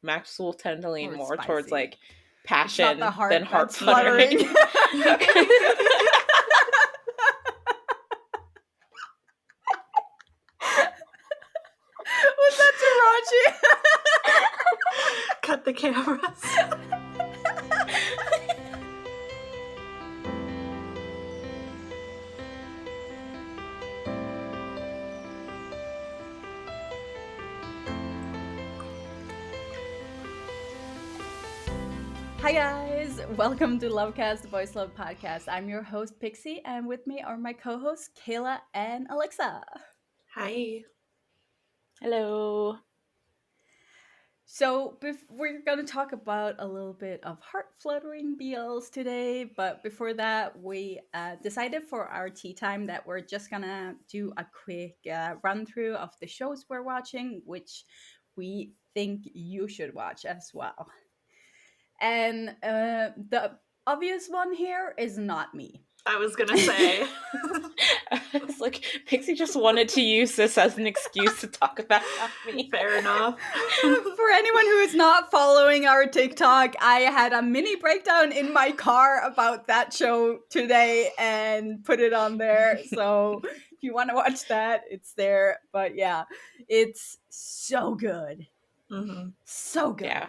Max will tend to lean more spicy. Towards like It's not passion the heart than that's heart-fluttering. fluttering. Was that too raunchy? Cut the cameras. Hi guys, welcome to LoveCast, the Boys Love Podcast. I'm your host Pixie, and with me are my co-hosts Kayla and Alexa. Hi. Hello. So we're going to talk about a little bit of heart-fluttering BLs today, but before that, we decided for our tea time that we're just going to do a quick run-through of the shows we're watching, which we think you should watch as well. And the obvious one here is not me. I was gonna say. It's like Pixie just wanted to use this as an excuse to talk about me. Fair enough. For anyone who is not following our TikTok, I had a mini breakdown in my car about that show today and put it on there. So if you want to watch that, it's there. But yeah, it's so good. Mm-hmm. So good. Yeah,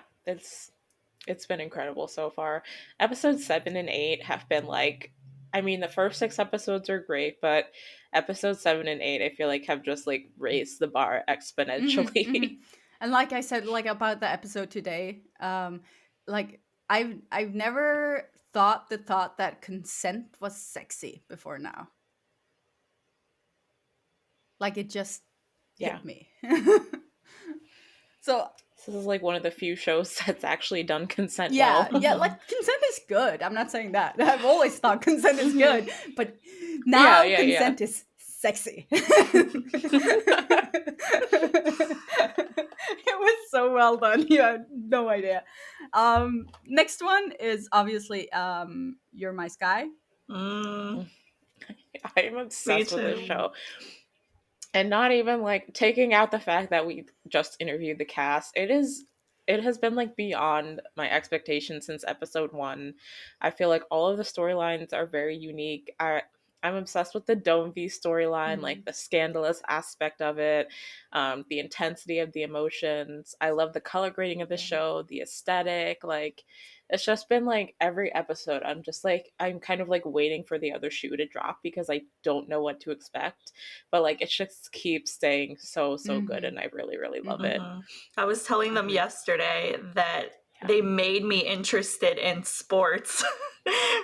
it's been incredible so far. Episodes 7 and 8 have been like, I mean, the first 6 episodes are great, but episodes 7 and 8, I feel like have just like raised the bar exponentially. Mm-hmm. And like I said, like about the episode today, like I've never thought that consent was sexy before now. Like it just hit me. So this is like one of the few shows that's actually done consent yeah, well. yeah, like consent is good. I'm not saying that. I've always thought consent is good, but now consent is sexy. It was so well done. You have no idea. Next one is obviously You're My Sky. I'm obsessed with this show. And not even like taking out the fact that we just interviewed the cast, it has been like beyond my expectations since episode 1. I feel like all of the storylines are very unique. I'm obsessed with the Dombey storyline, like the scandalous aspect of it, the intensity of the emotions. I love the color grading of the show, the aesthetic. Like, it's just been like every episode, I'm kind of like waiting for the other shoe to drop because I don't know what to expect. But like, it just keeps staying so good, and I really, really love it. I was telling them yesterday that they made me interested in sports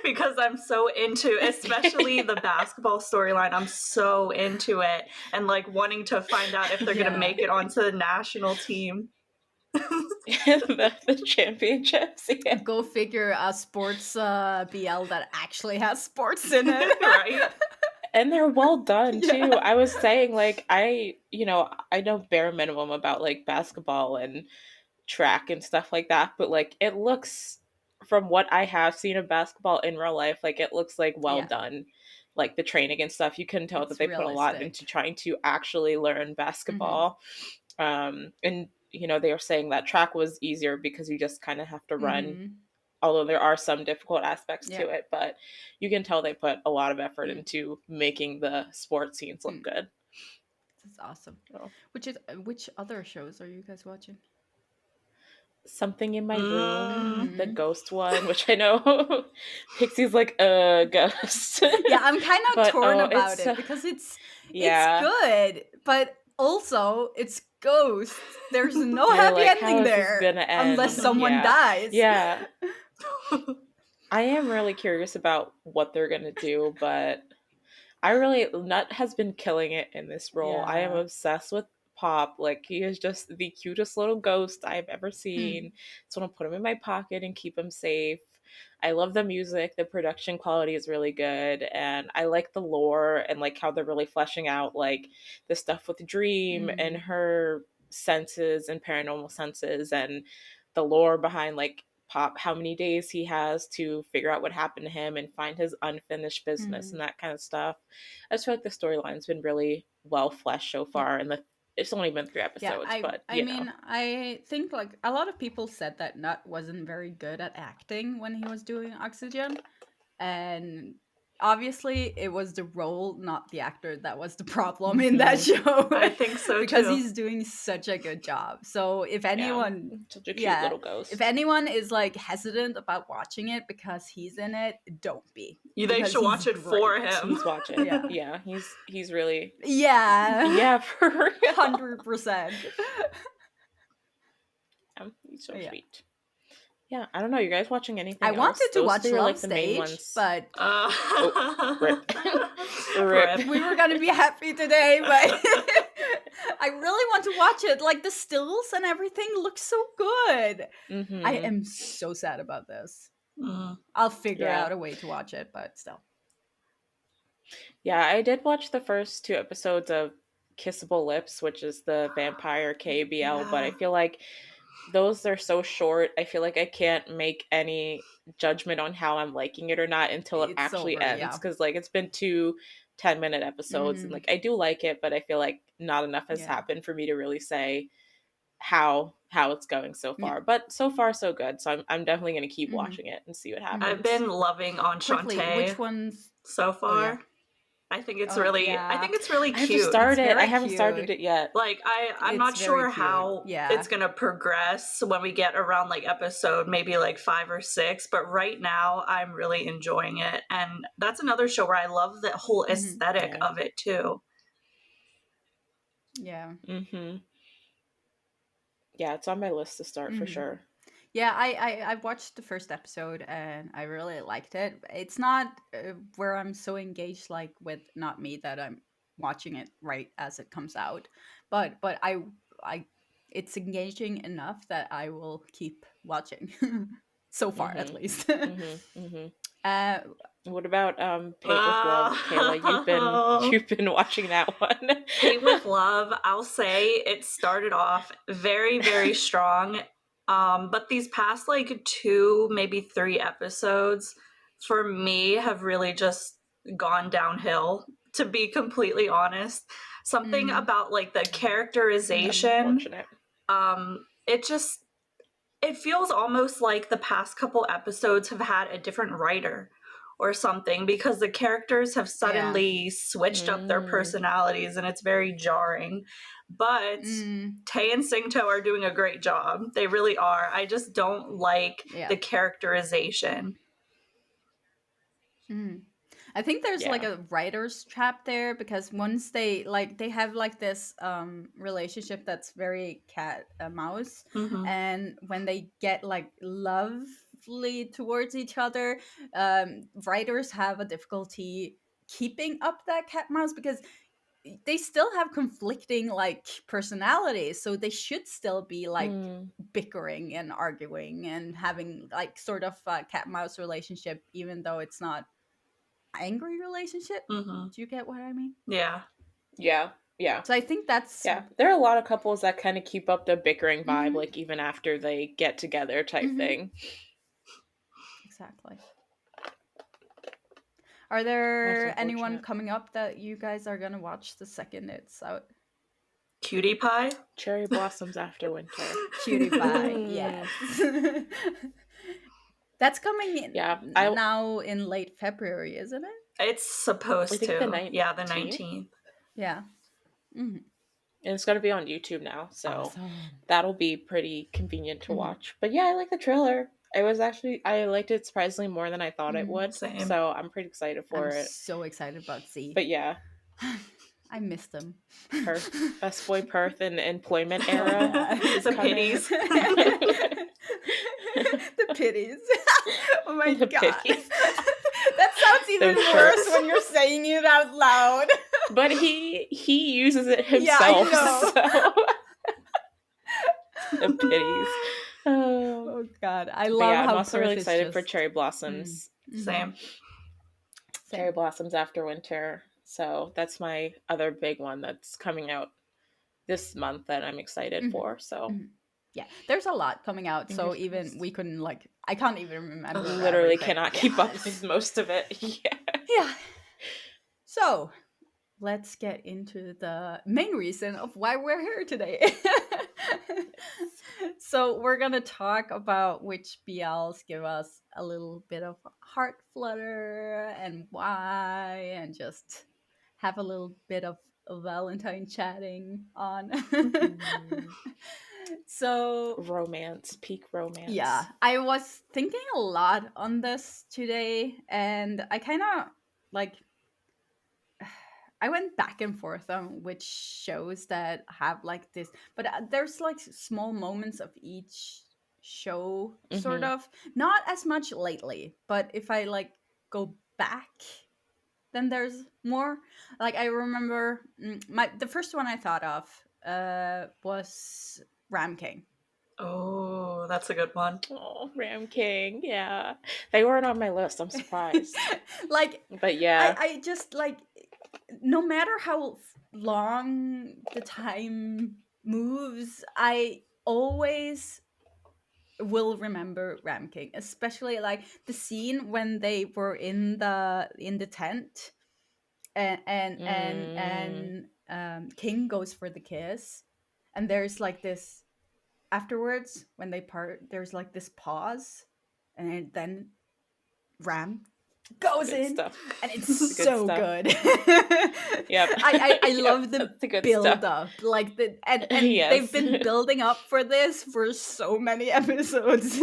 because I'm so into, especially the basketball storyline. I'm so into it and like wanting to find out if they're going to make it onto the national team. the championships. Yeah. Go figure, a sports BL that actually has sports in it. Right? And they're well done too. I was saying, like, I know bare minimum about like basketball and track and stuff like that, but like it looks, from what I have seen of basketball in real life, like it looks like well done. Like the training and stuff, you can tell that they put a lot into trying to actually learn basketball. And they are saying that track was easier because you just kind of have to run, although there are some difficult aspects to it, but you can tell they put a lot of effort into making the sports scenes look good. That's awesome. Oh. Which other shows are you guys watching? Something in My Room, the ghost one, which I know Pixie's like a ghost. Yeah, I'm kind of torn about it because it's good, but also it's ghosts. There's no happy ending there unless someone dies. Yeah. I am really curious about what they're gonna do, but Nut has been killing it in this role. I am obsessed with Pop. Like, he is just the cutest little ghost I've ever seen. So I want to put him in my pocket and keep him safe. I love the music. The production quality is really good, and I like the lore and like how they're really fleshing out like the stuff with Dream and her senses and paranormal senses, and the lore behind like Pop, how many days he has to figure out what happened to him and find his unfinished business and that kind of stuff. I just feel like the storyline's been really well fleshed so far, and it's only been 3 episodes, but you know. mean, I think like a lot of people said that Nut wasn't very good at acting when he was doing Oxygen, and obviously it was the role, not the actor, that was the problem in that show. I think so because too. he's doing such a good job. So if anyone, such a cute little ghost. if anyone is like hesitant about watching it because he's in it, don't be. They should watch it for him. He's watching. Yeah, he's really. Yeah, for real. 100%. He's so sweet. Yeah, I don't know. You guys watching anything? I wanted to watch Love like Stage, but rip. Rip. We were gonna be happy today, but I really want to watch it. Like the stills and everything looks so good. Mm-hmm. I am so sad about this. I'll figure out a way to watch it, but still. Yeah, I did watch the first 2 episodes of Kissable Lips, which is the vampire KBL, but I feel like those are so short. I feel like I can't make any judgment on how I'm liking it or not until it actually ends, because like it's been 2 10-minute episodes and like I do like it, but I feel like not enough has happened for me to really say how it's going so far. But so far so good, so I'm definitely going to keep watching it and see what happens. I've been loving Enchante. Which ones so far? I think it's really I think it's really cute. I haven't started it yet. Like I'm not sure how it's gonna progress when we get around like episode maybe like 5 or 6, but right now I'm really enjoying it, and that's another show where I love the whole aesthetic of it too. Yeah. Yeah, it's on my list to start for sure. Yeah, I watched the first episode and I really liked it. It's not where I'm so engaged like with Not Me that I'm watching it right as it comes out, but I it's engaging enough that I will keep watching. So far, at least. What about Paint with Love, Kayla? You've been watching that one. Paint with Love, I'll say it started off very, very strong. But these past like 2, maybe 3 episodes for me have really just gone downhill, to be completely honest. Something about like the characterization, it feels almost like the past couple episodes have had a different writer or something, because the characters have suddenly switched up their personalities and it's very jarring. But Tae and Singto are doing a great job. They really are. I just don't like the characterization. I think there's like a writer's trap there, because once they have like this relationship that's very cat mouse, and when they get like lovely towards each other, writers have a difficulty keeping up that cat mouse, because they still have conflicting like personalities, so they should still be like bickering and arguing and having like sort of a cat mouse relationship, even though it's not angry relationship. Do you get what I mean? Yeah. So I think that's there are a lot of couples that kind of keep up the bickering vibe, like even after they get together type thing. Exactly. Are there anyone coming up that you guys are gonna watch the second it's out? Cutie Pie? Cherry Blossoms After Winter. Cutie Pie, yes. That's coming in now in late February, isn't it? It's supposed to. The 19th. Yeah. And it's going to be on YouTube now, so that'll be pretty convenient to watch. But yeah, I like the trailer. I liked it surprisingly more than I thought it would. Same. So I'm pretty excited for it. I'm so excited about Z. But yeah. I missed them. Best Boy Perth in the employment era. The pitties. The pitties. Oh my the god. Pitties. That sounds even worse when you're saying it out loud. But he uses it himself. Yeah, I know. So. The pitties. Oh god, I love how I'm also really excited for Cherry Blossoms. Same. Cherry Blossoms After Winter. So that's my other big one that's coming out this month that I'm excited for. So yeah, there's a lot coming out. So even we couldn't like, I can't even remember. Literally cannot keep up with most of it. Yeah. So let's get into the main reason of why we're here today. So we're gonna talk about which BLs give us a little bit of heart flutter and why, and just have a little bit of Valentine chatting on. So Romance, peak romance. yeah, I was thinking a lot on this today, and I kind of like I went back and forth on which shows that have like this, but there's like small moments of each show, sort of. Not as much lately, but if I like go back, then there's more. Like I remember the first one I thought of was Ram King. Oh, that's a good one. Oh, Ram King, yeah. They weren't on my list. I'm surprised. But yeah. I just like, no matter how long the time moves, I always will remember Ram King, especially like the scene when they were in the tent, and King goes for the kiss, and there's like this afterwards when they part. There's like this pause, and then Ram goes good in stuff. and it's so good. Yep. I love the build stuff. up, like and Yes. they've been building up for this for so many episodes.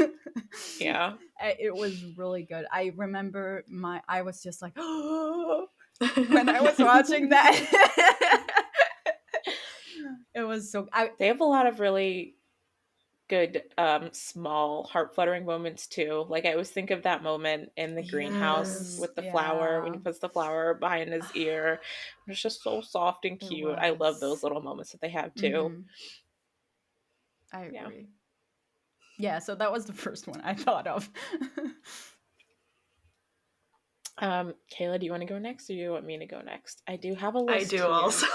Yeah. It was really good. I remember I was just like, oh, when I was watching that. It was so they have a lot of really good small heart fluttering moments too. Like I always think of that moment in the greenhouse with the flower, when he puts the flower behind his ear. It's just so soft and cute. I love those little moments that they have too. I agree. Yeah, so that was the first one I thought of. Kayla, do you want to go next or do you want me to go next? I do have a list. I do also.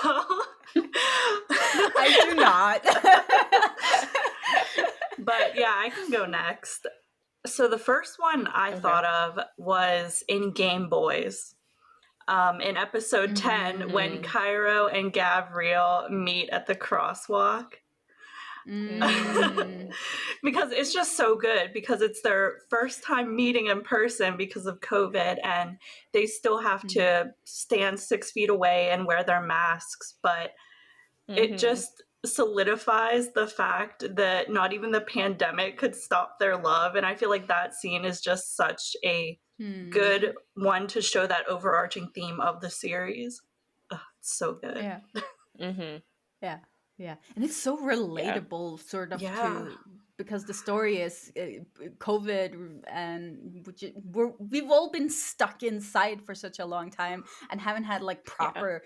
I do not. But yeah, I can go next. So the first one I thought of was in Game Boys. In episode 10, when Cairo and Gabriel meet at the crosswalk. Because it's just so good, because it's their first time meeting in person because of COVID, and they still have to stand 6 feet away and wear their masks, but it just solidifies the fact that not even the pandemic could stop their love. And I feel like that scene is just such a good one to show that overarching theme of the series. Ugh, it's so good. Yeah, and it's so relatable, sort of, to, because the story is COVID, and we've all been stuck inside for such a long time and haven't had like proper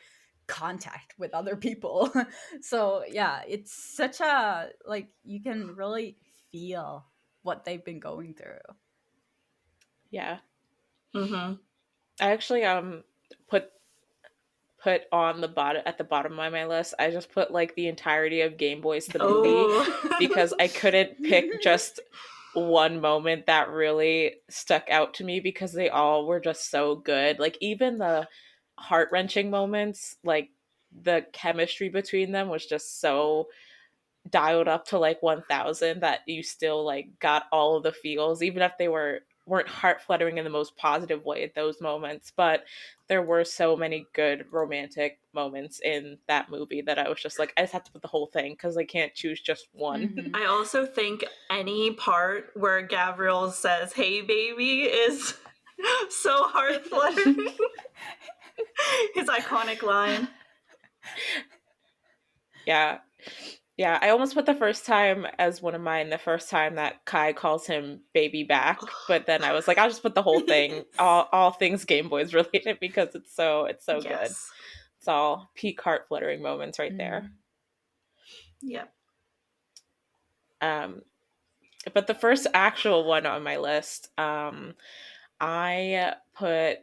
contact with other people. So yeah, it's such a, like, you can really feel what they've been going through. Yeah. I actually put on the bottom, at the bottom of my list, I just put like the entirety of Game Boys the movie because I couldn't pick just one moment that really stuck out to me, because they all were just so good. Like even the heart-wrenching moments, like the chemistry between them was just so dialed up to like 1000 that you still like got all of the feels, even if they weren't heart fluttering in the most positive way at those moments. But there were so many good romantic moments in that movie that I was just like, I just have to put the whole thing because I can't choose just one. I also think any part where Gabriel says, "Hey baby," is so heart fluttering. His iconic line. Yeah, I almost put the first time as one of mine, the first time that Kai calls him baby back, but then I was like, I'll just put the whole thing, all things Game Boys related, because it's so good. It's all peak heart fluttering moments right there. Yep. But the first actual one on my list, I put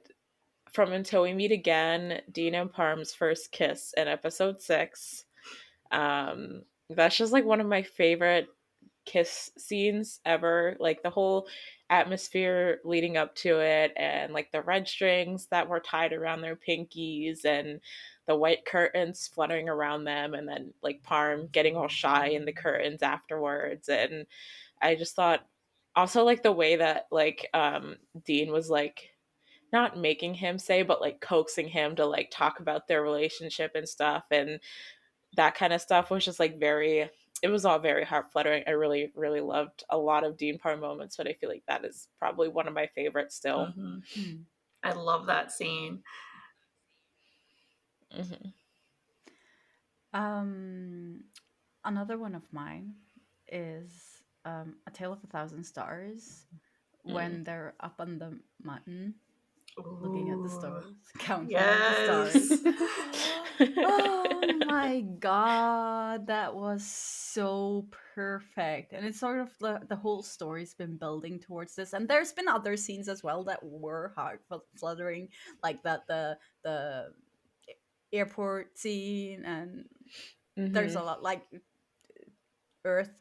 From Until We Meet Again, Dina and Parm's first kiss in episode 6. That's just like one of my favorite kiss scenes ever. Like the whole atmosphere leading up to it, and like the red strings that were tied around their pinkies, and the white curtains fluttering around them, and then like Parm getting all shy in the curtains afterwards. And I just thought also like the way that like Dean was like not making him say, but like coaxing him to like talk about their relationship and stuff, and that kind of stuff was just like very, it was all very heart fluttering. I really, really loved a lot of Dean Parr moments, but I feel like that is probably one of my favorites still. I love that scene. Another one of mine is A Tale of a Thousand Stars, when they're up on the mountain looking at the stars, counting the stars. Oh my god, that was so perfect. And it's sort of the whole story's been building towards this, and there's been other scenes as well that were heart fluttering, like that the airport scene, and there's a lot like Earth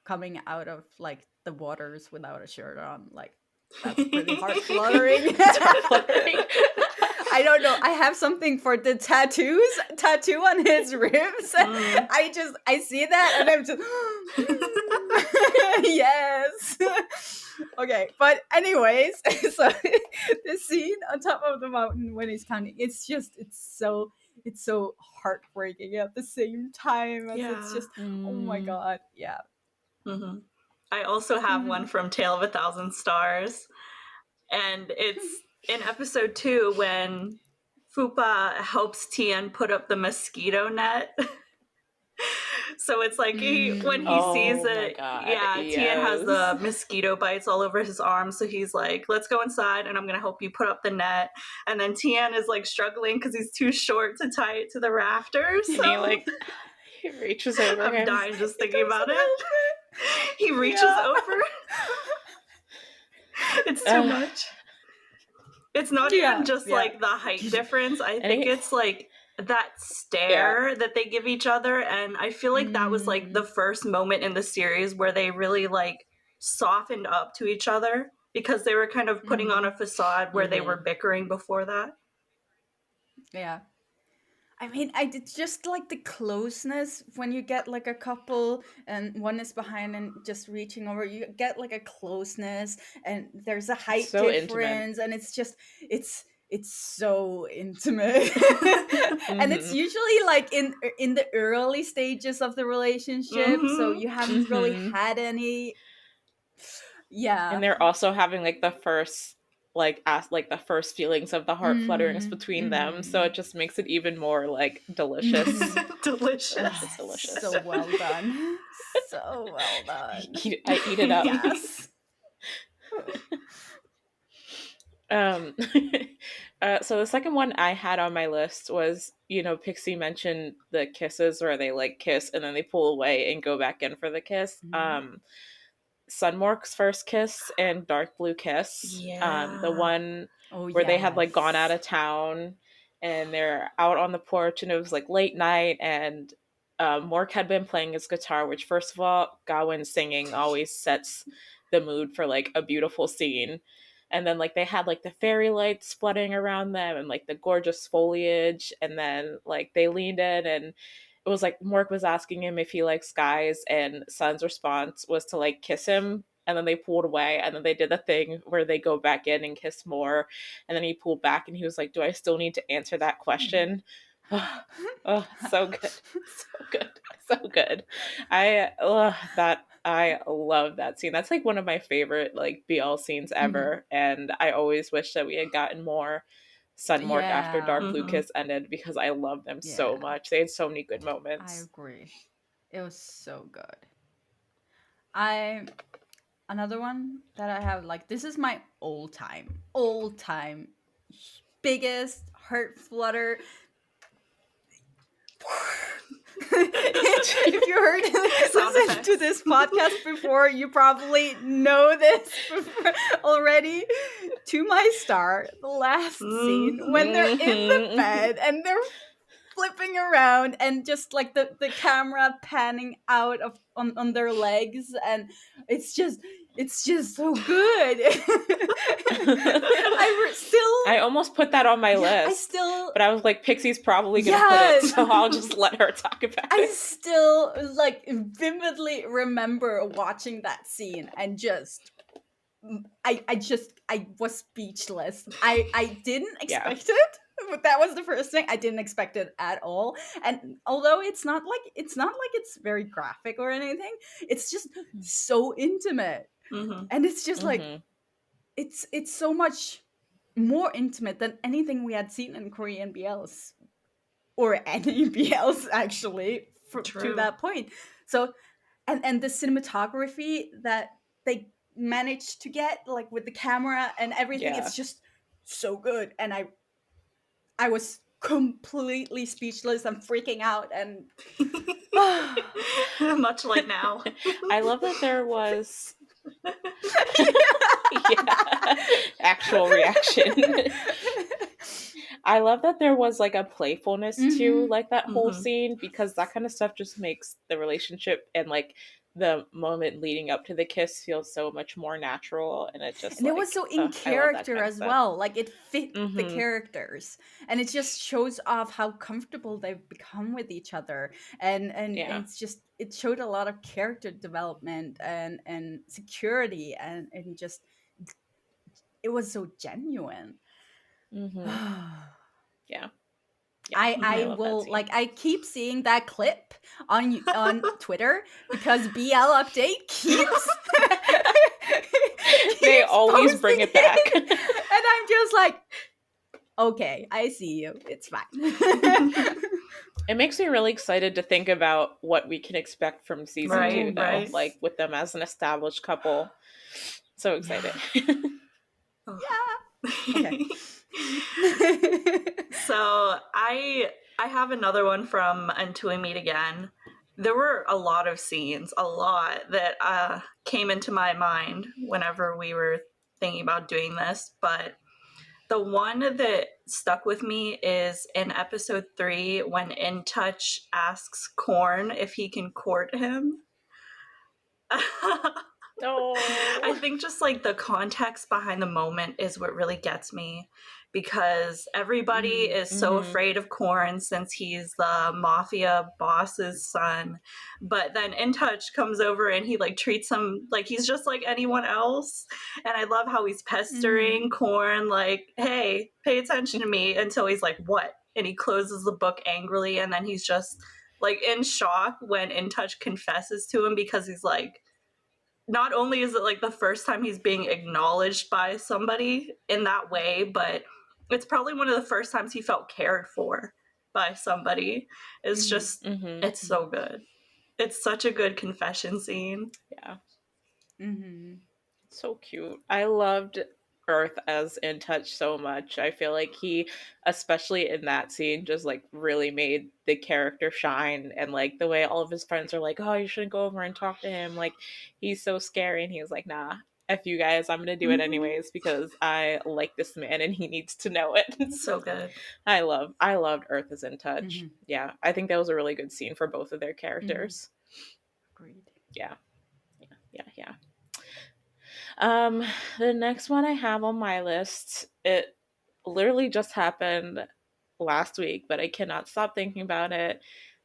coming out of like the waters without a shirt on, like that's pretty heart fluttering. I don't know. I have something for the tattoo on his ribs. I see that and I'm just yes. Okay, but anyways, so the scene on top of the mountain when he's counting, it's so heartbreaking at the same time as it's just oh my god, yeah. I also have one from Tale of a Thousand Stars, and it's in episode 2 when Fupa helps Tien put up the mosquito net. So it's like when he sees it, Tien has the mosquito bites all over his arms. So he's like, let's go inside and I'm going to help you put up the net. And then Tien is like struggling because he's too short to tie it to the rafters. So he reaches over I'm him. dying just thinking about it. He reaches over. It's too much. It's not even just like the height difference. I think it's like that stare that they give each other, and I feel like that was like the first moment in the series where they really like softened up to each other, because they were kind of putting on a facade where they were bickering before that. Yeah. I mean, I did just like the closeness when you get like a couple and one is behind and just reaching over, you get like a closeness and there's a height difference, and it's just it's so intimate. And it's usually like in the early stages of the relationship, so you haven't really had any. And they're also having like the first the first feelings of the heart flutterings between them, so it just makes it even more like delicious. Delicious. It's delicious. So well done. So well done. I eat it up. Yes. So the second one I had on my list was, Pixie mentioned the kisses where they like kiss and then they pull away and go back in for the kiss. Sunmork's first kiss and Dark Blue Kiss. The one where they had like gone out of town and they're out on the porch and it was like late night, and Mork had been playing his guitar, which first of all, Gawain singing always sets the mood for like a beautiful scene. And then like they had like the fairy lights flooding around them and like the gorgeous foliage, and then like they leaned in and it was like Mork was asking him if he likes guys, and Sun's response was to like kiss him, and then they pulled away, and then they did the thing where they go back in and kiss more, and then he pulled back and he was like, do I still need to answer that question? Oh, so good. So good. I love that scene. That's like one of my favorite like BL scenes ever, and I always wish that we had gotten more Sunmork after Dark Blue Kiss ended, because I love them so much. They had so many good moments. I agree. It was so good. Another one that I have, like, this is my all time biggest heart flutter. If you heard listen to this podcast before, you probably know this already. To My Star, the last scene when they're in the bed and they're flipping around and just like the camera panning out on their legs, and it's just It's just so good. I almost put that on my list. But I was like, Pixie's probably going to put it, so I'll just let her talk about it. I still like vividly remember watching that scene and just I was speechless. I didn't expect it, but that was the first thing. I didn't expect it at all. And although it's not like it's very graphic or anything, it's just so intimate. And it's just like it's so much more intimate than anything we had seen in Korean BLs or any BLs actually to that point. So and the cinematography that they managed to get, like with the camera and everything, it's just so good. And I was completely speechless and freaking out, and much like now. I love that there was actual reaction. I love that there was like a playfulness to like that whole scene, because that kind of stuff just makes the relationship and like the moment leading up to the kiss feel so much more natural, and it just it was so in character as well. Like it fit the characters, and it just shows off how comfortable they've become with each other, and it's just, it showed a lot of character development and security, and just it was so genuine. Yeah. I will, like, I keep seeing that clip on Twitter because BL Update keeps they always bring it back. And I'm just like, okay, I see you. It's fine. It makes me really excited to think about what we can expect from season 2, though, like with them as an established couple. So excited. Okay. So I have another one from Until We Meet Again. There were a lot of scenes, that came into my mind whenever we were thinking about doing this, but the one that stuck with me is in episode 3 when In Touch asks Korn if he can court him. I think just like the context behind the moment is what really gets me, because everybody is so afraid of Korn since he's the mafia boss's son, but then In Touch comes over and he like treats him like he's just like anyone else. And I love how he's pestering Korn like, hey, pay attention to me, until he's like, what? And he closes the book angrily, and then he's just like in shock when In Touch confesses to him, because he's like, not only is it like the first time he's being acknowledged by somebody in that way, but it's probably one of the first times he felt cared for by somebody. It's just, it's so good. It's such a good confession scene. Yeah. So cute. I loved Earth as In Touch so much. I feel like he, especially in that scene, just like really made the character shine, and like the way all of his friends are like, oh, you shouldn't go over and talk to him, like he's so scary, and he was like, nah, F you guys, I'm gonna do it anyways because I like this man and he needs to know it. So good. I loved Earth is In Touch. Yeah, I think that was a really good scene for both of their characters. Agreed. Yeah. The next one I have on my list, it literally just happened last week, but I cannot stop thinking about it.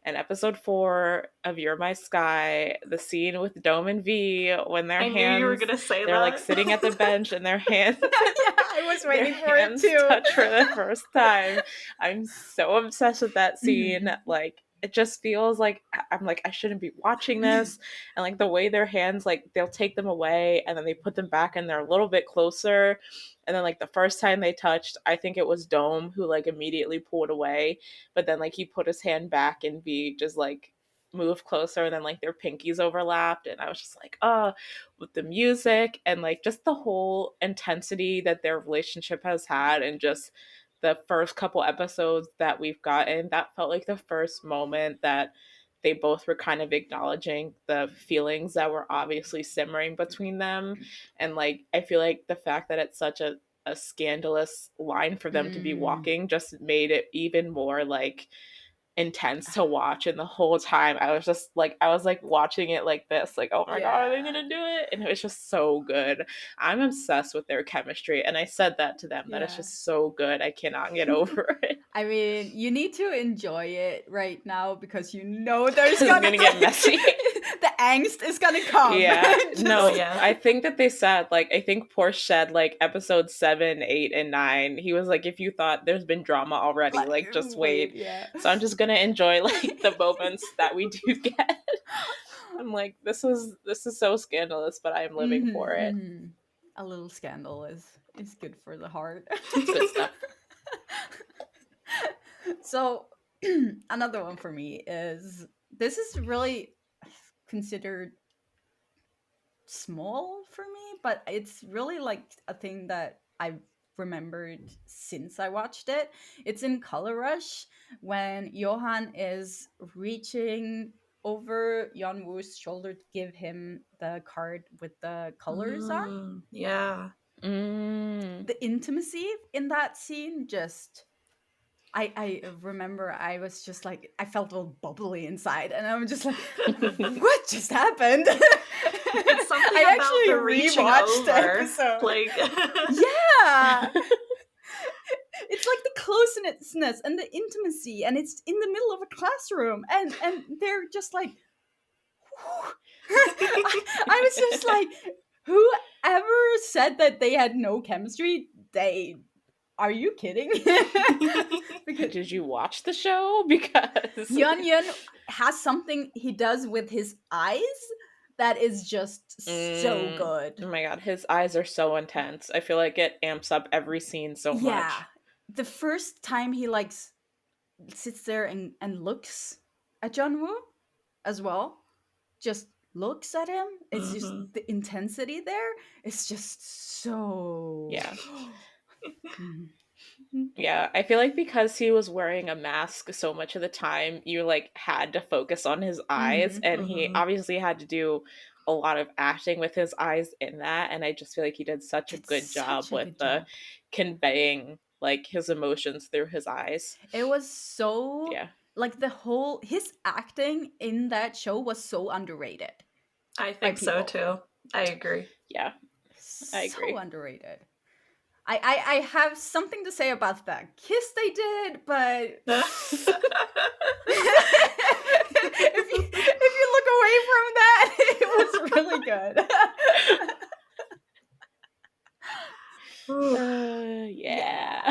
And episode 4 of You're My Sky, the scene with Dome and V when their hands, knew you were gonna say they're that. like sitting at the bench and their hands, I was waiting for it too. Touch for the first time. I'm so obsessed with that scene. Like, it just feels like I'm like, I shouldn't be watching this. And like the way their hands, like they'll take them away and then they put them back and they're a little bit closer. And then like the first time they touched, I think it was Dome who like immediately pulled away, but then like he put his hand back and V just like moved closer, and then like their pinkies overlapped, and I was just like, oh, with the music and like just the whole intensity that their relationship has had, and just the first couple episodes that we've gotten, that felt like the first moment that they both were kind of acknowledging the feelings that were obviously simmering between them. And like I feel like the fact that it's such a scandalous line for them to be walking just made it even more like intense to watch, and the whole time I was watching it like this, like, oh my god, are they gonna do it? And it was just so good. I'm obsessed with their chemistry, and I said that to them, that it's just so good. I cannot get over it. I mean, you need to enjoy it right now because there's gonna get messy. The angst is gonna come. Yeah. I think that they said, like, I think Porsche said, like, episode 7, 8, and 9, he was like, if you thought there's been drama already, like, just wait. So I'm just gonna enjoy, like, the moments that we do get. I'm like, this is so scandalous, but I'm living for it. A little scandal is good for the heart. It's good stuff. So another one for me is, this is really considered small for me, but it's really like a thing that I've remembered since I watched it. It's in Color Rush when Johan is reaching over Yeon Woo's shoulder to give him the card with the colors on. Yeah. The intimacy in that scene, just I remember I was just like, I felt all bubbly inside, and I'm just like, what just happened? It's something I about actually the reaching rewatched the episode. Like, yeah, it's like the closeness and the intimacy, and it's in the middle of a classroom, and they're just like, I was just like, whoever said that they had no chemistry, are you kidding? Because did you watch the show? Because Yeon has something he does with his eyes that is just so good. Oh my god, his eyes are so intense. I feel like it amps up every scene so much. Yeah. The first time he like sits there and looks at Yeon Woo as well, just looks at him. It's just the intensity there. It's just so... Yeah. Yeah, I feel like because he was wearing a mask so much of the time, you like had to focus on his eyes, and he obviously had to do a lot of acting with his eyes in that, and I just feel like he did such a good job with conveying like his emotions through his eyes. It was so like his acting in that show was so underrated. I think so too. I agree. Yeah, I agree. So underrated. I have something to say about that kiss they did, but if you look away from that, it was really good. Yeah.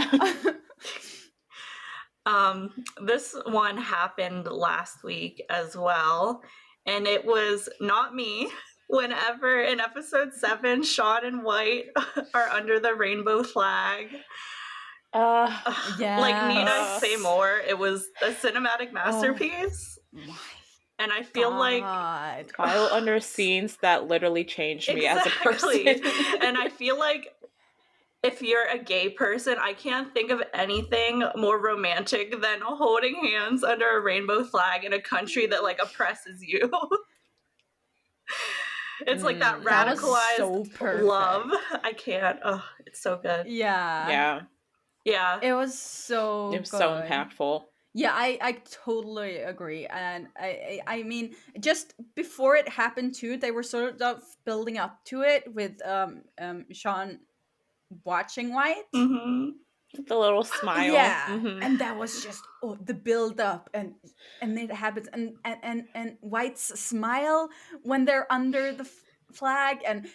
This one happened last week as well, and it was not me. Whenever in episode 7, Sean and White are under the rainbow flag. Like, need I say more? It was a cinematic masterpiece. And I feel like Kyle under scenes that literally changed me as a person. And I feel like if you're a gay person, I can't think of anything more romantic than holding hands under a rainbow flag in a country that like oppresses you. It's like that radicalized love. I can't. Oh, it's so good. Yeah. It was so good. So impactful. Yeah, I totally agree. And I mean, just before it happened too, they were sort of building up to it with Sean watching White. The little smile. And that was just the build up, and it happens, and White's smile when they're under the flag, and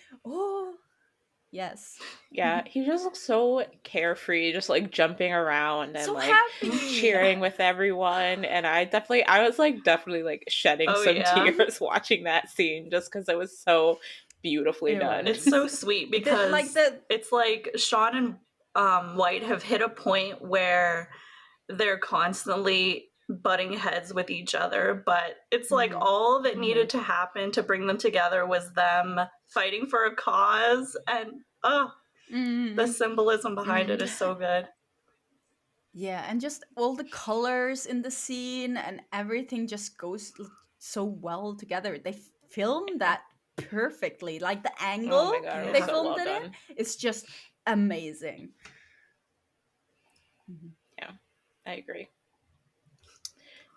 yes. Yeah, he just looks so carefree, just like jumping around and so like happy. cheering with everyone. And I was definitely like shedding some tears watching that scene, just because it was so beautifully done. It's so sweet because it's like Sean and White have hit a point where they're constantly butting heads with each other, but it's like all that needed to happen to bring them together was them fighting for a cause, and the symbolism behind it is so good. Yeah, and just all the colors in the scene and everything just goes so well together. They filmed that perfectly, like the angle they filmed it in. It's just amazing. Yeah, I agree.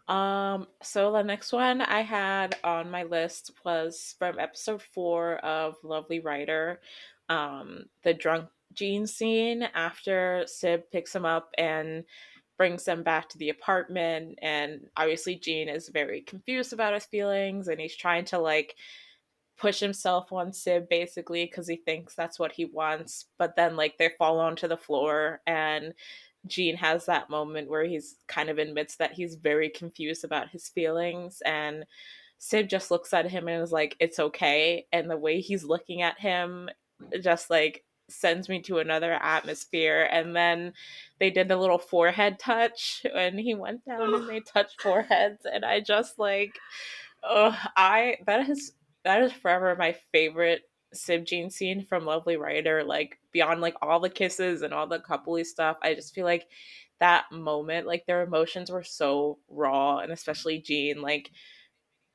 So the next one I had on my list was from episode 4 of Lovely Writer, the drunk Gene scene after Sib picks him up and brings them back to the apartment. And obviously, Gene is very confused about his feelings and he's trying to like push himself on Sib basically because he thinks that's what he wants. But then, like, they fall onto the floor and Gene has that moment where he's kind of admits that he's very confused about his feelings, and Sid just looks at him and is like, "It's okay." And the way he's looking at him just like sends me to another atmosphere. And then they did the little forehead touch and he went down and they touched foreheads, and I just like, oh, I that is forever my favorite Sib Gene scene from Lovely Writer. Like beyond like all the kisses and all the coupley stuff, I just feel like that moment, like their emotions were so raw, and especially Gene, like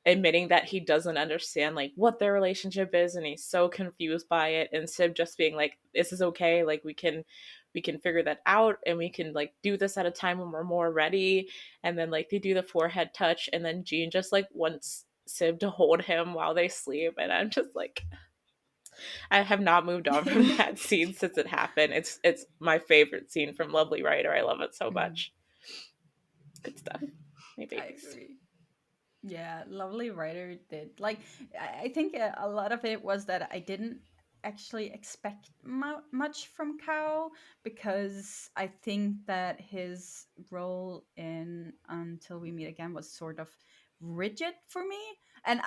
admitting that he doesn't understand like what their relationship is and he's so confused by it, and Sib just being like, this is okay, like we can figure that out and we can like do this at a time when we're more ready. And then like they do the forehead touch and then Gene just like wants Sib to hold him while they sleep, and I'm just like, I have not moved on from that scene since it happened. It's my favorite scene from Lovely Writer. I love it so much. Good stuff. My I favorites. agree. Yeah, Lovely Writer did. Like, I think a lot of it was that I didn't actually expect much from Kao, because I think that his role in Until We Meet Again was sort of rigid for me. And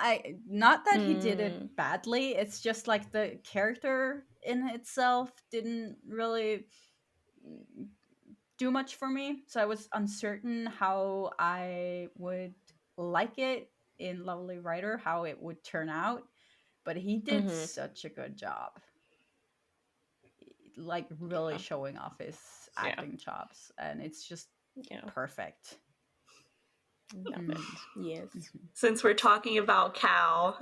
not that he did it badly, it's just like the character in itself didn't really do much for me. So I was uncertain how I would like it in Lovely Writer, how it would turn out. But he did such a good job, like really showing off his acting chops, and it's just perfect. Yes. Since we're talking about Cal,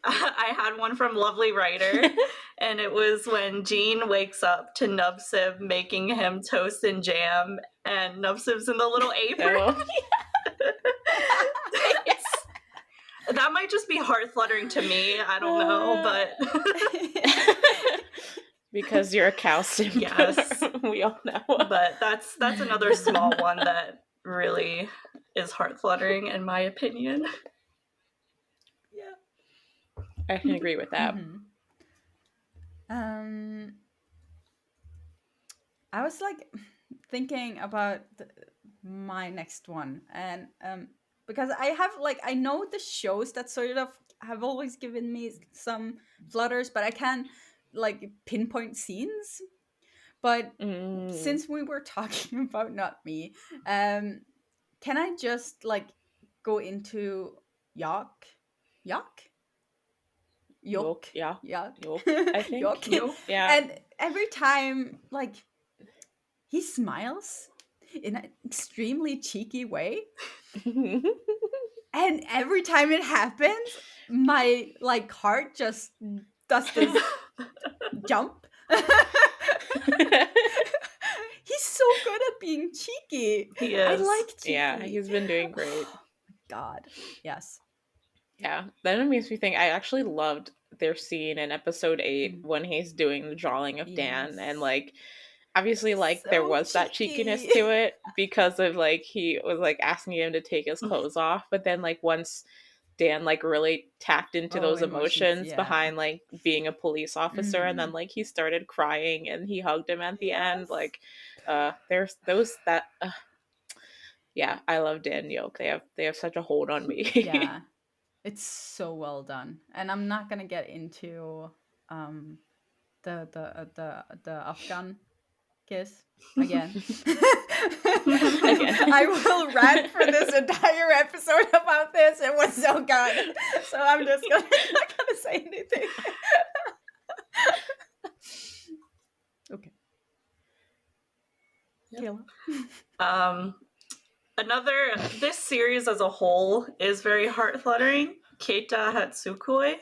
I had one from Lovely Writer, and it was when Gene wakes up to Nubsib making him toast and jam, and Nubsib's in the little apron. That might just be heart-fluttering to me. I don't know, but because you're a cow simp. Yes, we all know. But that's another small one that really is heart-fluttering in my opinion. Yeah, I can agree with that. I was like thinking about my next one, and because I know the shows that sort of have always given me some flutters, but I can't like pinpoint scenes. But since we were talking about Not Me, can I just like go into Yok? Yok, yeah. Yok. I think. Yok. Yeah. And every time, like, he smiles in an extremely cheeky way. And every time it happens, my like heart just does this jump. He's so good at being cheeky. He is. I like cheeky. Yeah, he's been doing great. Oh my God. Yes. Yeah, that makes me think. I actually loved their scene in episode 8 when he's doing the drawing of Dan, and like obviously like So there was that cheekiness to it because of like he was like asking him to take his clothes off, but then like once Dan like really tapped into those emotions behind like being a police officer, and then like he started crying and he hugged him at the end, like there's those that yeah, I love Dan Yoke. They have such a hold on me. Yeah, it's so well done, and I'm not gonna get into the Afghan kiss again. I will rant for this entire episode about this. It was so good, so I'm just not gonna say anything. Okay. Yep. This series as a whole is very heart-fluttering. Kieta Hatsukoi.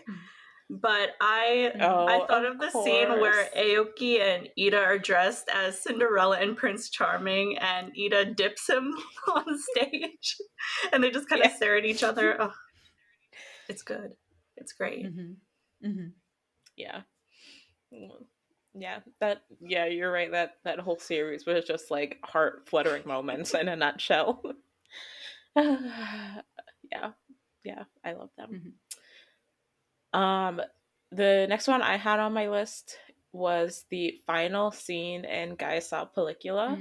But I Oh, thought of of the scene where course. Aoki and Ida are dressed as Cinderella and Prince Charming, and Ida dips him on stage, and they just kind of Yeah. stare at each other. Oh, it's good. It's great. Mm-hmm. Mm-hmm. Yeah. Yeah, you're right. That whole series was just like heart-fluttering moments in a nutshell. Yeah. Yeah, I love them. Um, the next one I had on my list was the final scene in Gaisa Pellicula.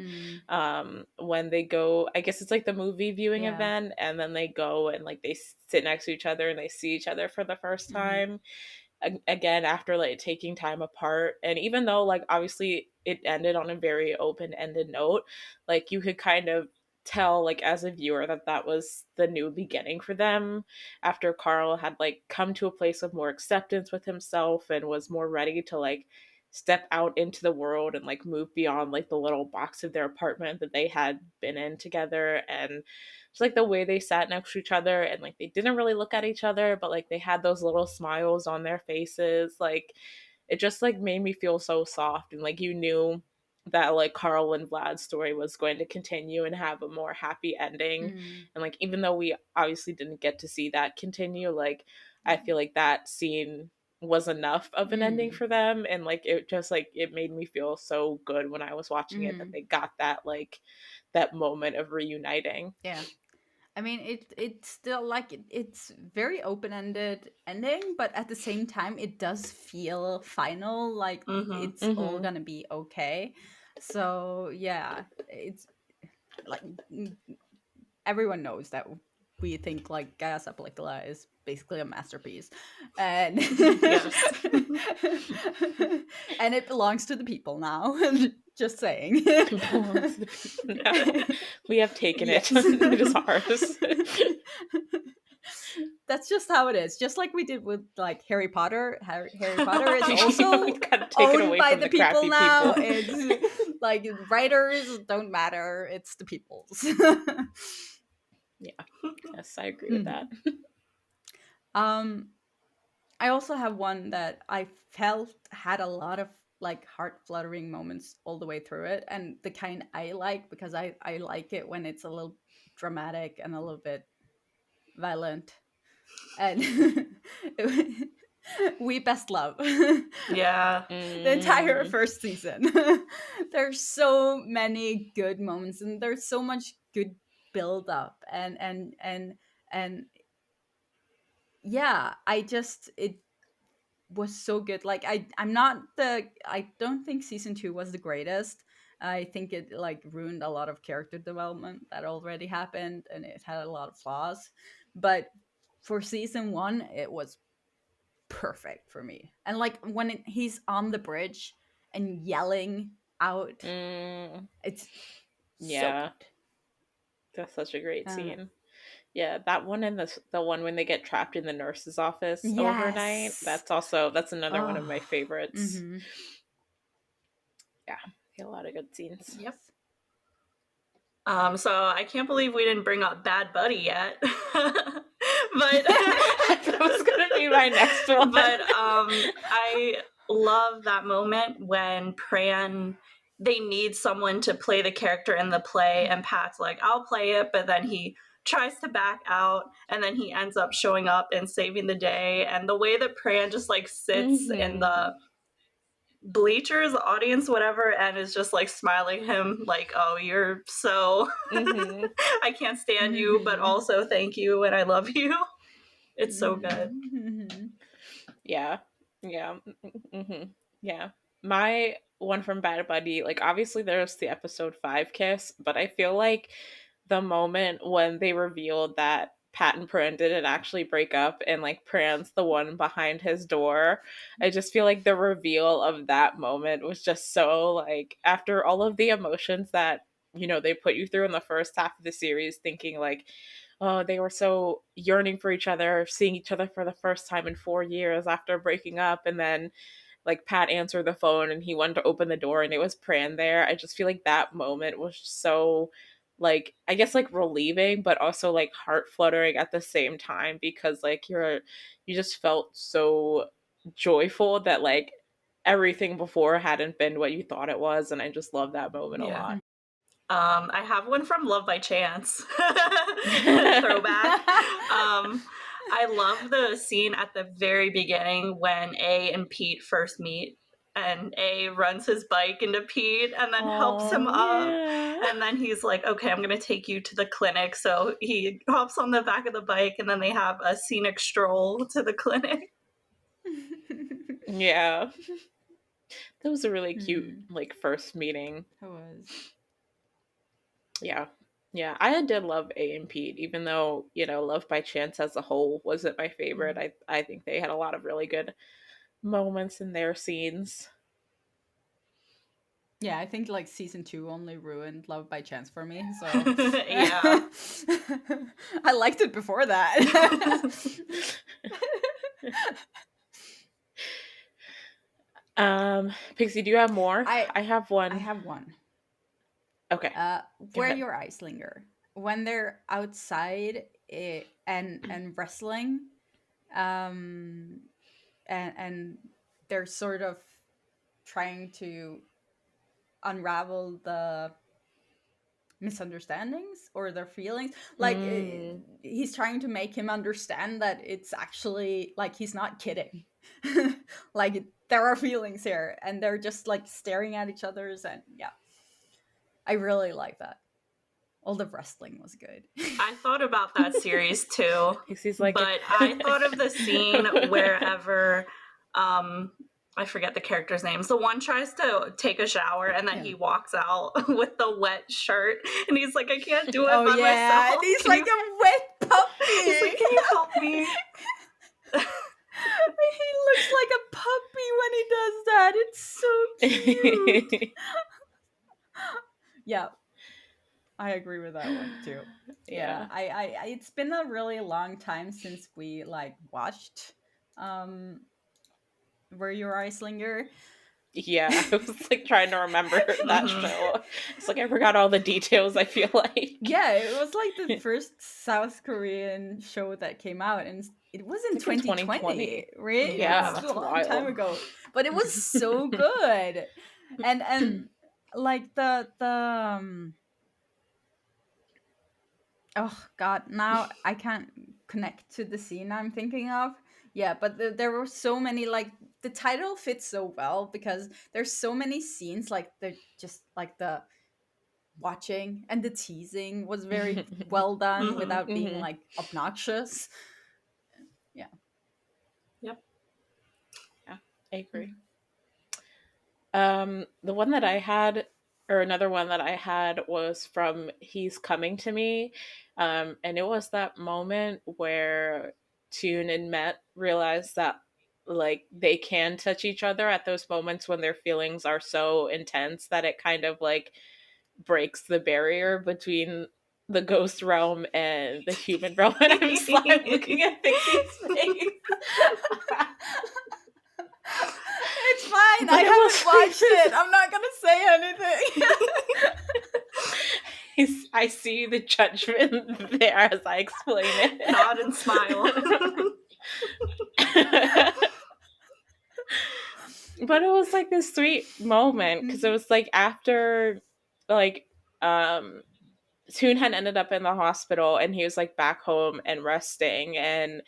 Mm. When they go, I guess it's like the movie viewing Yeah. event, and then they go and like they sit next to each other and they see each other for the first time. Again, after like taking time apart, and even though like obviously it ended on a very open-ended note, like you could kind of tell like as a viewer that that was the new beginning for them after Carl had like come to a place of more acceptance with himself and was more ready to like step out into the world and like move beyond like the little box of their apartment that they had been in together. And just like the way they sat next to each other and like they didn't really look at each other, but like they had those little smiles on their faces, like it just like made me feel so soft. And like you knew that like Carl and Vlad's story was going to continue and have a more happy ending. Mm. And like even though we obviously didn't get to see that continue, like I feel like that scene was enough of an ending for them. And like it just like it made me feel so good when I was watching it that they got that like that moment of reuniting. Yeah. I mean, it's still like it's very open ended ending, but at the same time, it does feel final. Like it's all Mm-hmm. gonna be okay. So yeah, it's like everyone knows that we think like Gaia Pellicula is basically a masterpiece, and Yes. and it belongs to the people now. Just saying. Belongs to the people now. We have taken Yes. it. It is ours. That's just how it is. Just like we did with like Harry Potter. Harry Potter is also We gotta take it owned away by from the the people crappy now. people. It's like writers don't matter. It's the people's. Yeah. Yes, I agree with that. um, I also have one that I felt had a lot of like heart fluttering moments all the way through it, and the kind I like because I like it when it's a little dramatic and a little bit violent, and we best love. Yeah. The entire Mm. first season. There's so many good moments and there's so much good build up and yeah, it was so good. Like I don't think season 2 was the greatest. I think it like ruined a lot of character development that already happened and it had a lot of flaws. But for season 1 it was perfect for me. And like when he's on the bridge and yelling out, Mm. it's so Yeah. good. That's such a great scene. Yeah, that one and the one when they get trapped in the nurse's office overnight. Yes. That's another one of Oh. my favorites. Mm-hmm. Yeah, a lot of good scenes. Yep. So I can't believe we didn't bring up Bad Buddy yet. But that was gonna be my next one. But I love that moment when they need someone to play the character in the play, and Pat's like, I'll play it, but then he tries to back out, and then he ends up showing up and saving the day. And the way that Pran just like sits in the bleachers, audience, whatever, and is just like smiling at him like, oh, you're so I can't stand you, but also thank you and I love you. It's so good. Yeah. Yeah. Yeah. My one from Bad Buddy, like obviously there's the episode 5 kiss, but I feel like the moment when they revealed that Pat and Pran didn't actually break up and like Pran's the one behind his door, I just feel like the reveal of that moment was just so like after all of the emotions that they put you through in the first half of the series, thinking like, oh, they were so yearning for each other, seeing each other for the first time in 4 years after breaking up, and then like Pat answered the phone and he went to open the door and it was Pran there. I just feel like that moment was so like I guess like relieving but also like heart fluttering at the same time, because like you just felt so joyful that like everything before hadn't been what you thought it was, and I just love that moment a Yeah. lot. I have one from Love by Chance. Throwback. I love the scene at the very beginning when A and Pete first meet, and A runs his bike into Pete and then helps him up. Yeah. And then he's like, okay, I'm going to take you to the clinic. So he hops on the back of the bike, and then they have a scenic stroll to the clinic. Yeah. That was a really cute, like, first meeting. It was. Yeah. Yeah, I did love A and Pete, even though, you know, Love by Chance as a whole wasn't my favorite. I think they had a lot of really good moments in their scenes. Yeah, I think like season 2 only ruined Love by Chance for me. So Yeah. I liked it before that. Pixie, do you have more? I have one. I have one. Okay. Where ahead. your eyes linger when they're outside and wrestling, and they're sort of trying to unravel the misunderstandings or their feelings. Like he's trying to make him understand that it's actually like he's not kidding. Like there are feelings here, and they're just like staring at each other's, and yeah. I really like that. All the wrestling was good. I thought about that series too, like but I thought of the scene wherever, I forget the character's names. The one tries to take a shower and then he walks out with the wet shirt, and he's like, I can't do it by myself. And he's like a wet puppy. He's like, can you help me? He looks like a puppy when he does that. It's so cute. Yeah, I agree with that one too. Yeah, I it's been a really long time since we like watched Where Your Eyes Linger. Yeah, I was like trying to remember that show. It's like I forgot all the details, I feel like. Yeah, it was like the first South Korean show that came out, and it was in 2020, right? Yeah, that's that's a long wild. time ago. But it was so good. And like the oh god, now I can't connect to the scene I'm thinking of. Yeah, but there were so many, like the title fits so well because there's so many scenes, like they're just like the watching and the teasing was very well done without being like obnoxious. Yeah. Yep. Yeah, I agree. The one that I had, or another one that I had, was from He's Coming to Me. And it was that moment where Toon and Met realized that like they can touch each other at those moments when their feelings are so intense that it kind of like breaks the barrier between the ghost realm and the human realm. And I'm just like looking at Pixie's face. It's fine. I haven't watched it. I'm not gonna say anything. I see the judgment there as I explain it. Nod and smile. But it was like this sweet moment because it was like after like Toon had ended up in the hospital and he was like back home and resting, and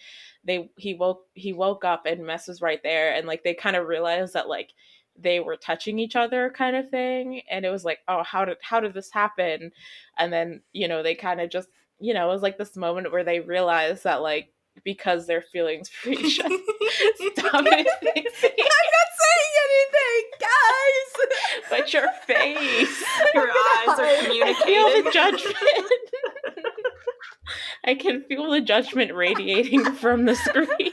he woke up and Mess was right there, and like they kind of realized that like they were touching each other kind of thing, and it was like, oh, how did this happen? And then, you know, they kind of just, you know, it was like this moment where they realized that like because their feelings for each other. Stop it. I'm not saying anything, guys. But your face, your eyes are communicating. I feel the judgment. I can feel the judgment radiating from the screen.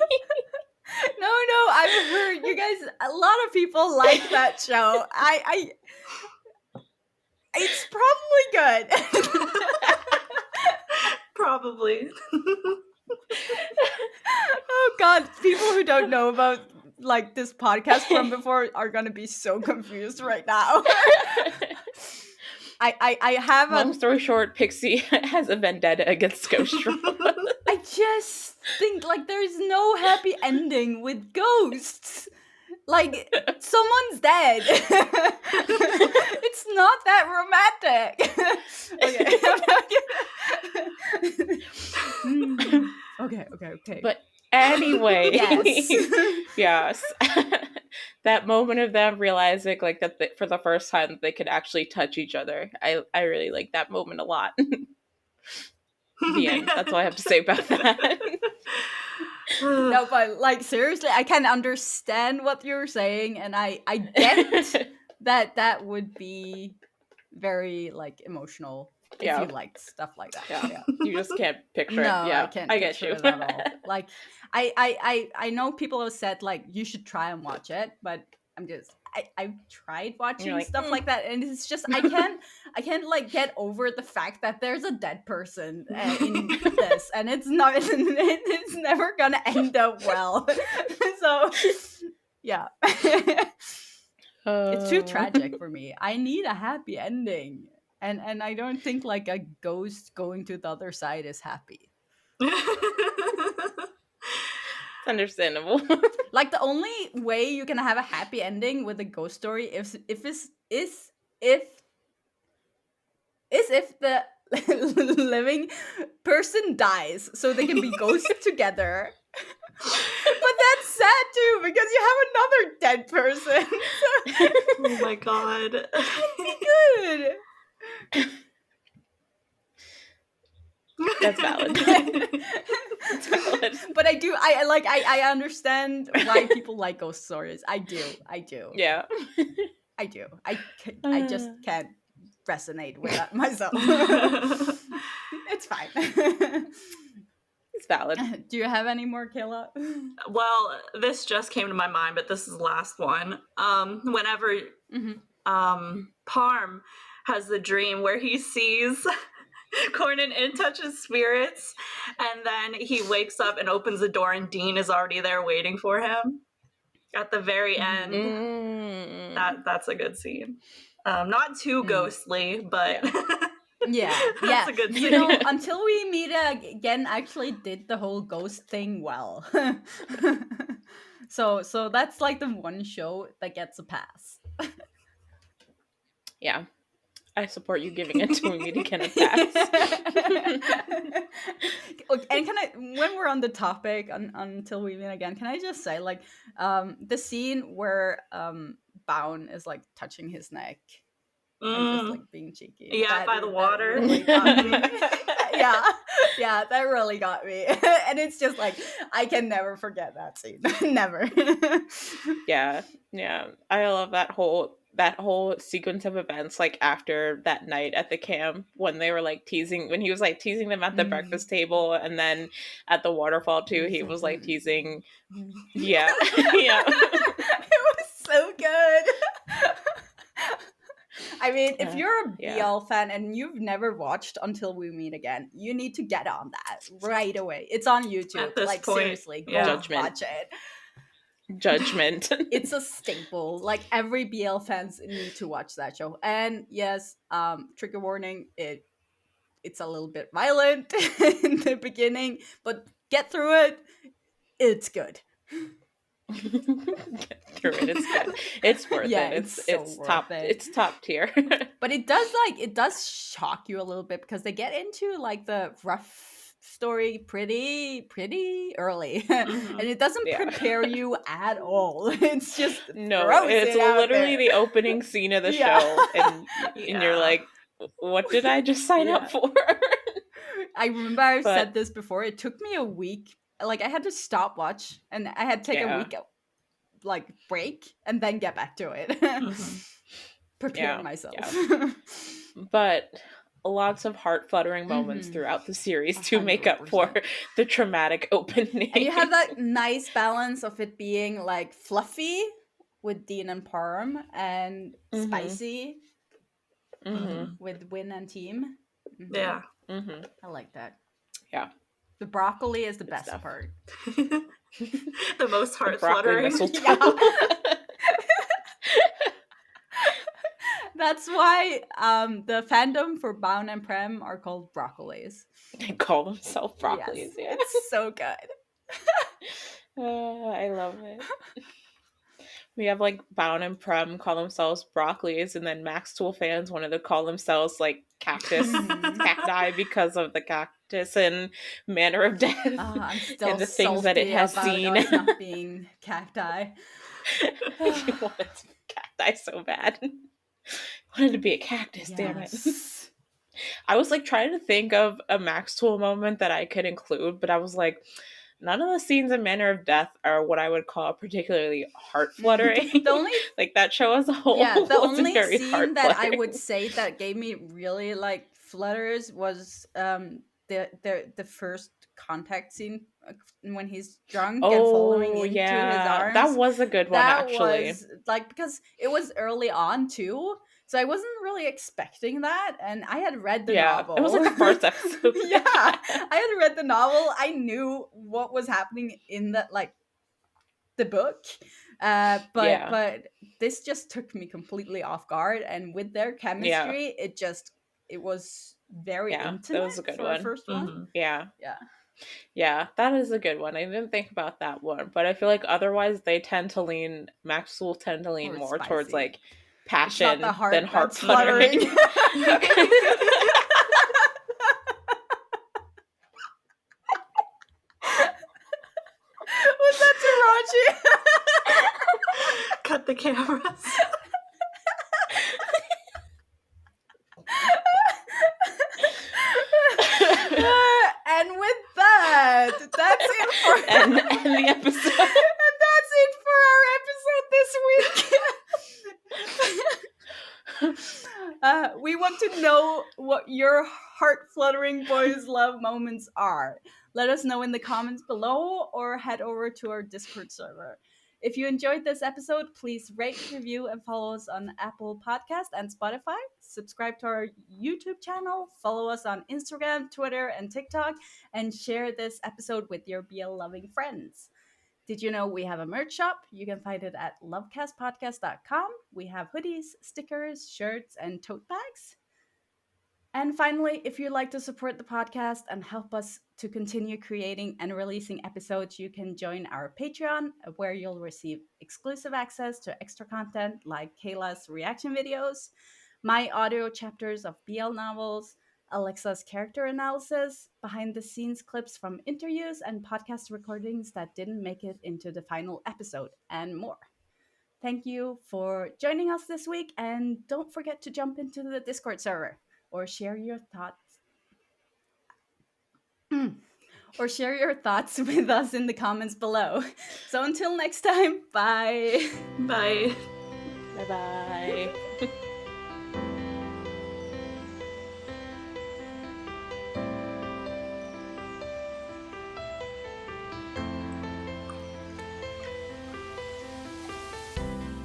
No, I've heard you guys. A lot of people like that show. It's probably good. Probably. Oh god, people who don't know about like this podcast from before are gonna be so confused right now. I have Long story short, Pixie has a vendetta against Ghost Realm. I just think like there's no happy ending with ghosts. Like, someone's dead. It's not that romantic. Okay. But anyway, yes. yes, that moment of them realizing like that for the first time that they could actually touch each other. I really like that moment a lot. The end. That's all I have to say about that. No, but like seriously, I can understand what you're saying, and I get that would be very like emotional if you liked stuff like that. Yeah. You just can't picture No, it. Yeah, I can't I picture get you. it at all. Like, I know people have said like you should try and watch it, but I've tried watching like, stuff like that, and it's just I can't like get over the fact that there's a dead person in this, and it's never gonna end up well. So yeah, it's too tragic for me. I need a happy ending, and I don't think like a ghost going to the other side is happy. It's understandable. Like the only way you can have a happy ending with a ghost story is if the living person dies, so they can be ghosts together. But that's sad too because you have another dead person. Oh my god. Good. That's valid. That's valid. But I understand why people like ghost stories. I do. Yeah. I do. I just can't resonate with that myself. It's fine. It's valid. Do you have any more, Kayla? Well, this just came to my mind, but this is the last one. Whenever Parm has the dream where he sees Cornyn in touch with spirits, and then he wakes up and opens the door, and Dean is already there waiting for him at the very end. That's a good scene. Not too ghostly, but yeah, that's a good scene. You know, Until We Meet Again actually did the whole ghost thing well. So that's like the one show that gets a pass. Yeah. I support you giving Until We Meet Again a pass. And when we're on the topic Until We Meet Again, can I just say like the scene where Baun is like touching his neck and just like being cheeky. Yeah, by the water. Really got me. yeah, that really got me. And it's just like I can never forget that scene. Never. Yeah. I love that whole sequence of events, like after that night at the camp when they were like when he was like teasing them at the breakfast table, and then at the waterfall too, he was like teasing. Yeah. It was so good. I mean, if you're a BL fan and you've never watched Until We Meet Again, you need to get on that right away. It's on YouTube. At this like point, seriously, go watch it. Judgment. It's a staple. Like every BL fans need to watch that show. And yes, trigger warning, it's a little bit violent in the beginning, but get through it. It's good. Get through it. It's good. It's worth it. It's top. It's top tier. But it does shock you a little bit because they get into like the rough story pretty early, and it doesn't prepare you at all. It's just it's literally the opening scene of the show, and you're like, what did I just sign up for? I remember I've said this before. It took me a week. Like I had to stop watch, and I had to take a week like break and then get back to it. Prepare myself. But lots of heart-fluttering moments throughout the series to make up for the traumatic opening. And you have that nice balance of it being like fluffy with Dean and Parm, and spicy with Win and team. Yeah. I like that. Yeah. The broccoli is the best part. The most heart-fluttering. That's why the fandom for Baun and Prem are called broccolis. They call themselves broccolis. Yes, Yeah. it's so good. I love it. We have like Bound and Prem call themselves broccolis, and then Max Tool fans wanted to call themselves like cacti because of the cactus and Manner of Death I'm still and the things that it salty has about seen. us not being cacti. You wanted to be cacti so bad. Wanted to be a cactus, damn it. I was like trying to think of a Max Tool moment that I could include, but I was like, none of the scenes in Manner of Death are what I would call particularly heart-fluttering. The only like that show as a whole. Yeah, the wasn't only very scene that I would heart-fluttering. say that gave me really like flutters was the first contact scene when he's drunk and following Oh into his yeah, arms. that was a good one That actually. was like, because it was early on too, so I wasn't really expecting that, and I had read the novel. It was like the first episode. Yeah, I had read the novel. I knew what was happening in that, like, the book, but this just took me completely off guard, and with their chemistry, it was very intimate. That was a good for one. a first one. Mm-hmm. Yeah, that is a good one. I didn't think about that one, but I feel like otherwise Max Tool tend to lean more towards like passion than heart fluttering. Was that too raunchy? Cut the cameras. And with that, that's it for and the episode. And that's it for our episode this week. We want to know what your heart-fluttering boys love moments are. Let us know in the comments below or head over to our Discord server. If you enjoyed this episode, please rate, review, and follow us on Apple Podcast and Spotify. Subscribe to our YouTube channel, follow us on Instagram, Twitter, and TikTok, and share this episode with your BL-loving friends. Did you know we have a merch shop? You can find it at lovecastthepodcast.com. We have hoodies, stickers, shirts, and tote bags. And finally, if you'd like to support the podcast and help us to continue creating and releasing episodes, you can join our Patreon, where you'll receive exclusive access to extra content like Kayla's reaction videos, my audio chapters of BL novels, Alexa's character analysis, behind-the-scenes clips from interviews, and podcast recordings that didn't make it into the final episode, and more. Thank you for joining us this week, and don't forget to jump into the Discord server. Or share your thoughts with us in the comments below. So until next time, bye. Bye. Bye-bye.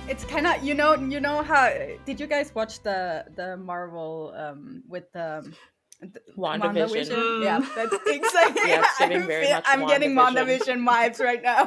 It's kind of, you know how, did you guys watch the Marvel with the WandaVision? Yeah, that's exactly. Yeah, it's giving very much I'm getting WandaVision vibes right now.